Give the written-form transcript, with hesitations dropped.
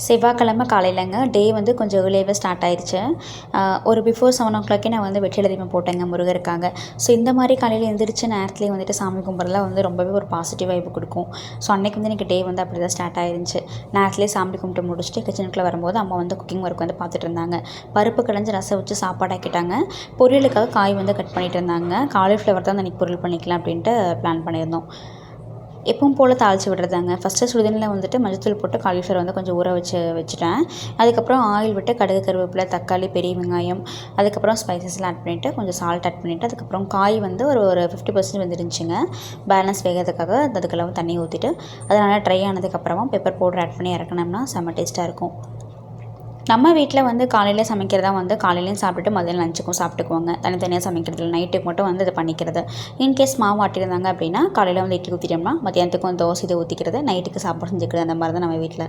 செவ்வாய்க்கிழமை காலையிலங்க டே வந்து கொஞ்சம் ஏர்லியாகவே ஸ்டார்ட் ஆயிடுச்சு. ஒரு பிஃபோர் 7:00 நான் வந்து வெற்றிலை தீபம் போட்டேங்க முருகருக்காக. ஸோ இந்த மாதிரி காலையில் எழுந்திரிச்சு நேரத்துலேயே வந்துட்டு சாமி கும்பிட்றதுலாம் வந்து ரொம்பவே ஒரு பாசிட்டிவ் வைப் கொடுக்கும். ஸோ அன்றைக்கி வந்து எனக்கு டே வந்து அப்படி தான் ஸ்டார்ட் ஆயிருந்துச்சு. நேரத்துலேயே சாமி கும்பிட்டு முடிச்சுட்டு கிச்சனுக்குள்ளே வரும்போது அம்மா வந்து குக்கிங் ஒர்க் வந்து பார்த்துட்டு இருந்தாங்க. பருப்பு கடைஞ்சி ரசம் வச்சு சாப்பாடு ஆக்கிட்டாங்க. பொரியலுக்காக காய் வந்து கட் பண்ணிகிட்டு இருந்தாங்க. காலிஃப்ளவர் தான் அன்றைக்கி பொரியல் பண்ணிக்கலாம் அப்படின்ட்டு பிளான் பண்ணியிருந்தோம். எப்பவும் போல் தாளித்து விடுறதாங்க. ஃபஸ்ட்டு சுடுதண்ணியில் வந்துட்டு மஞ்சத்தூள் போட்டு காலிஃப்ளவர் வந்து கொஞ்சம் ஊற வச்சுட்டேன். அதுக்கப்புறம் ஆயில் விட்டு கடுகு, கருவேப்பிலை, தக்காளி, பெரிய வெங்காயம், அதுக்கப்புறம் ஸ்பைசஸ்லாம் ஆட் பண்ணிவிட்டு கொஞ்சம் சால்ட் ஆட் பண்ணிவிட்டு அதுக்கப்புறம் காய் வந்து ஒரு 50% வெந்துருந்துச்சுங்க. பேலன்ஸ் வேகிறதுக்காக அதுக்கெல்லாம் தண்ணி ஊற்றிட்டு அது நல்லா ட்ரை ஆனதுக்கப்புறமா பெப்பர் பவுடர் ஆட் பண்ணி இறக்குனோம்னா செம்ம டேஸ்ட்டாக இருக்கும். நம்ம வீட்டில் வந்து காலையில் சமைக்கிறதா வந்து காலையிலையும் சாப்பிட்டுட்டு மதியம் லஞ்சுக்கும் சாப்பிட்டுக்குவாங்க. தனித்தனியாக சமைக்கிறதில்ல. நைட்டுக்கு மட்டும் வந்து இதை பண்ணிக்கிறது. இன்கேஸ் மாவு ஆட்டியிருந்தாங்க அப்படின்னா காலையில் வந்து இட்லி ஊற்றிட்டோம்னா மதியானத்துக்கும் தோசை இதை ஊற்றிக்கிறது, நைட்டுக்கு சாப்பாடு செஞ்சுக்கிறது. அந்த மாதிரி தான் நம்ம வீட்டில்.